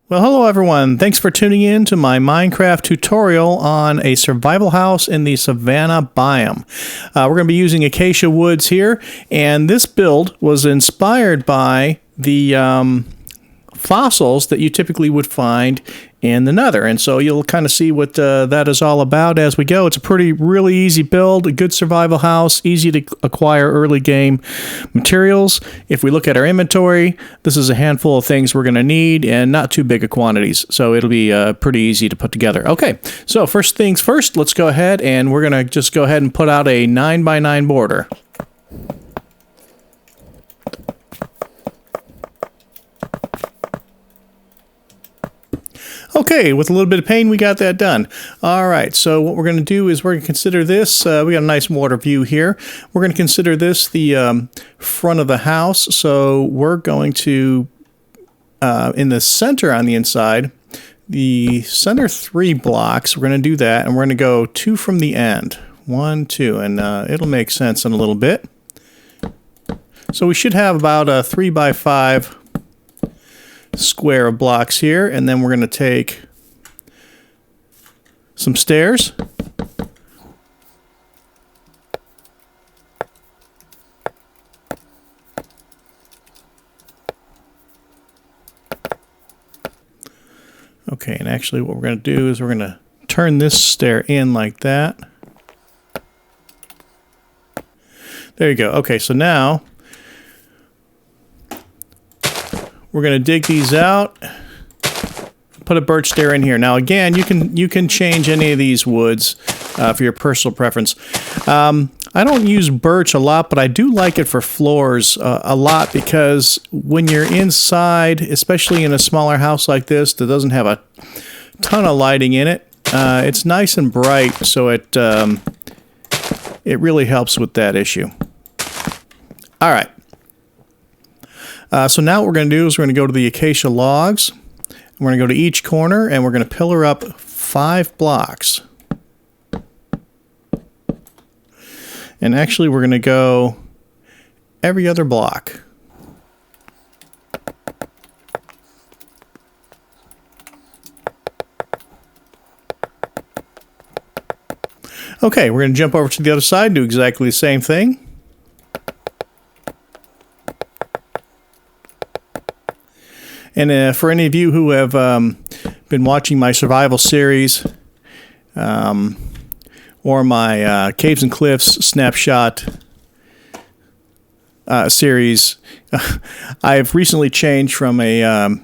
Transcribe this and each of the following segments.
Well, hello everyone. Thanks for tuning in to my Minecraft tutorial on a survival house in the Savannah biome. We're going to be using acacia woods here, and this build was inspired by the fossils that you typically would find in the Nether, and so you'll kind of see what that is all about as we go. It's a really easy build, a good survival house, easy to acquire early game materials. If we look at our inventory, this is a handful of things we're going to need and not too big of quantities, so it'll be pretty easy to put together. Okay, so first things first, let's go ahead and we're going to just go ahead and put out a 9x9 border. Okay, with a little bit of pain, we got that done. All right, so what we're going to do is we're going to consider this, we got a nice water view here. We're going to consider this the front of the house. So we're going to, in the center on the inside, the center 3 blocks, we're going to do that, and we're going to go 2 from the end. 1, 2, and it'll make sense in a little bit. So we should have about a 3x5 square of blocks here, and then we're going to take some stairs. Okay, and actually what we're going to do is we're going to turn this stair in like that. There you go. Okay, so now we're going to dig these out, put a birch stair in here. Now again, you can change any of these woods for your personal preference. I don't use birch a lot, but I do like it for floors a lot, because when you're inside, especially in a smaller house like this that doesn't have a ton of lighting in it, it's nice and bright, so it really helps with that issue. All right. So now what we're going to do is we're going to go to the acacia logs. We're going to go to each corner, and we're going to pillar up 5 blocks. And actually, we're going to go every other block. Okay, we're going to jump over to the other side and do exactly the same thing. And for any of you who have been watching my survival series or my Caves and Cliffs snapshot series, I've recently changed from a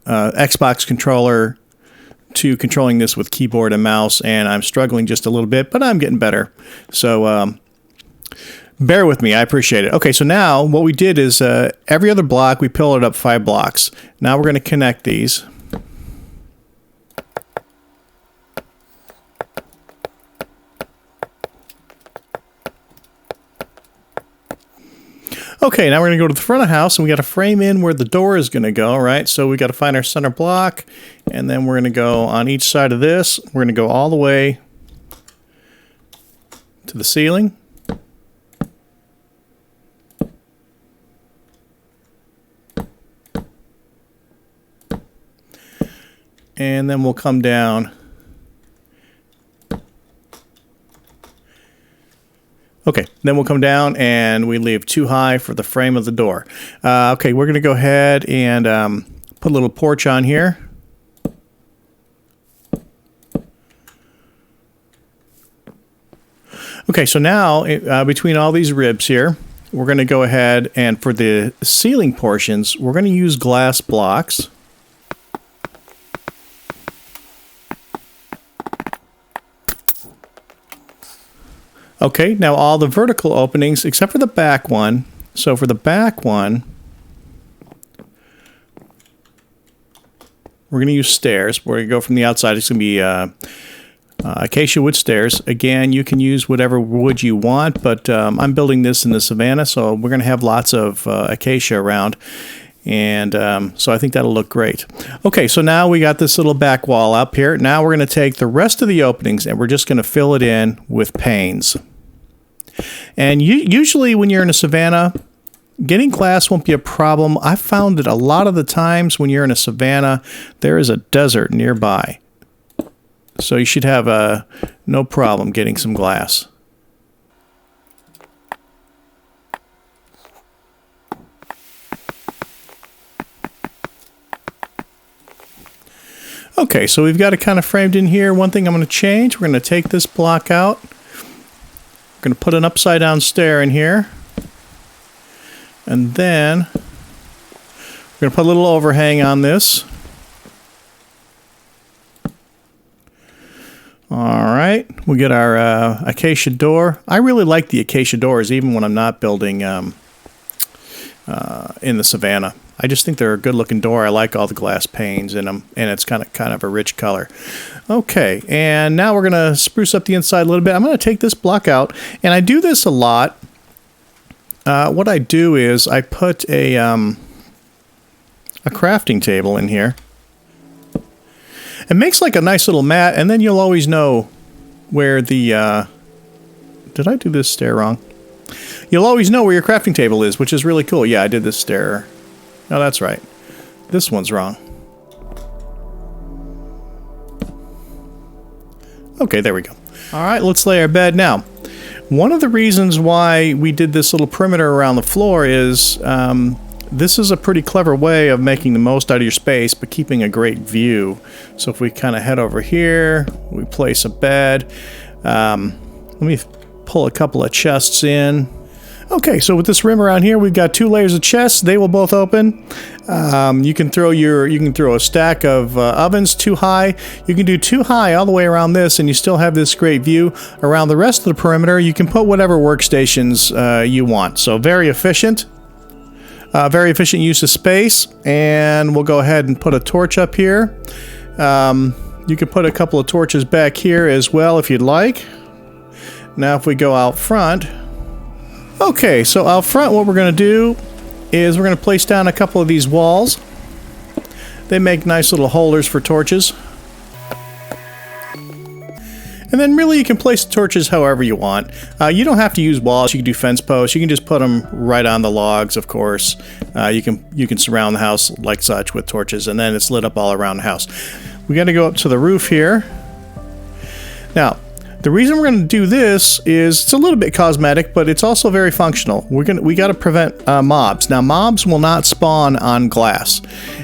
Xbox controller to controlling this with keyboard and mouse, and I'm struggling just a little bit, but I'm getting better. So bear with me, I appreciate it. Okay, so now what we did is every other block we pillared up 5 blocks. Now we're going to connect these. Okay, now we're going to go to the front of the house, and we got to frame in where the door is going to go, right? So we got to find our center block, and then we're going to go on each side of this. We're going to go all the way to the ceiling. And then we'll come down. Okay, then we'll come down and we leave too high for the frame of the door. Okay, we're going to go ahead and put a little porch on here. Okay, so now between all these ribs here, we're going to go ahead and for the ceiling portions, we're going to use glass blocks. Okay, now all the vertical openings, except for the back one. So for the back one, we're going to use stairs. We're going to go from the outside. It's going to be acacia wood stairs. Again, you can use whatever wood you want, but I'm building this in the Savannah, so we're going to have lots of acacia around. And so I think that'll look great. Okay, so now we got this little back wall up here. Now we're going to take the rest of the openings and we're just going to fill it in with panes. And usually when you're in a savanna, getting glass won't be a problem. I've found that a lot of the times when you're in a savanna, there is a desert nearby. So you should have no problem getting some glass. Okay, so we've got it kind of framed in here. One thing I'm going to change, we're going to take this block out. We're going to put an upside down stair in here. And then we're going to put a little overhang on this. Alright, we'll get our acacia door. I really like the acacia doors even when I'm not building in the savanna. I just think they're a good looking door. I like all the glass panes in them, and it's kind of a rich color. Okay, and now we're going to spruce up the inside a little bit. I'm going to take this block out, and I do this a lot. What I do is I put a crafting table in here. It makes like a nice little mat, and then you'll always know where the... did I do this stair wrong? You'll always know where your crafting table is, which is really cool. Yeah, I did this stair. No, that's right. This one's wrong. Okay, there we go. All right, let's lay our bed now. One of the reasons why we did this little perimeter around the floor is this is a pretty clever way of making the most out of your space, but keeping a great view. So if we kind of head over here, we place a bed. Let me pull a couple of chests in. Okay, so with this rim around here, we've got 2 layers of chests. They will both open. You can throw a stack of ovens 2 high. You can do 2 high all the way around this, and you still have this great view around the rest of the perimeter. You can put whatever workstations you want. So very efficient use of space. And we'll go ahead and put a torch up here. You can put a couple of torches back here as well if you'd like. Now, if we go out front. Okay, so out front what we're going to do is we're going to place down a couple of these walls. They make nice little holders for torches. And then really you can place the torches however you want. You don't have to use walls, you can do fence posts, you can just put them right on the logs, of course. You can surround the house like such with torches, and then it's lit up all around the house. We got to go up to the roof here. Now, the reason we're going to do this is it's a little bit cosmetic, but it's also very functional. We got to prevent mobs. Now, mobs will not spawn on glass.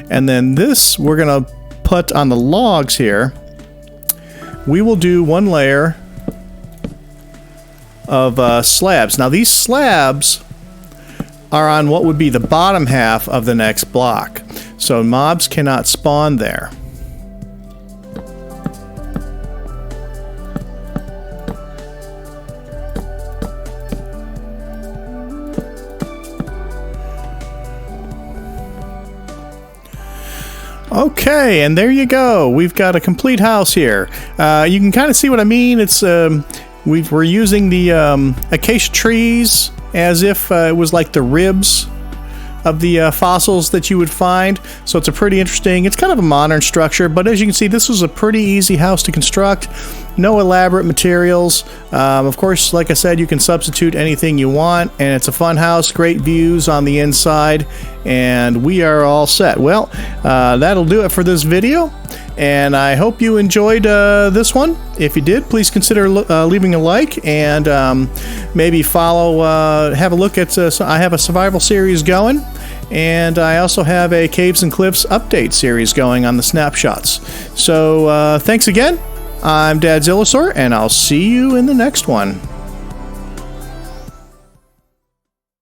And then this we're going to put on the logs here. We will do 1 layer of slabs. Now, these slabs are on what would be the bottom half of the next block. So mobs cannot spawn there. Okay, and there you go. We've got a complete house here. You can kind of see what I mean. It's we're using the acacia trees as if it was like the ribs of the fossils that you would find. So it's a pretty interesting, it's kind of a modern structure, but as you can see, this was a pretty easy house to construct. No elaborate materials. Of course, like I said, you can substitute anything you want, and it's a fun house, great views on the inside, and we are all set. Well, that'll do it for this video, and I hope you enjoyed this one. If you did, please consider leaving a like, and maybe follow, have a look at, I have a survival series going, and I also have a Caves and Cliffs update series going on the snapshots. So thanks again. I'm Dad Zillosaur, and I'll see you in the next one.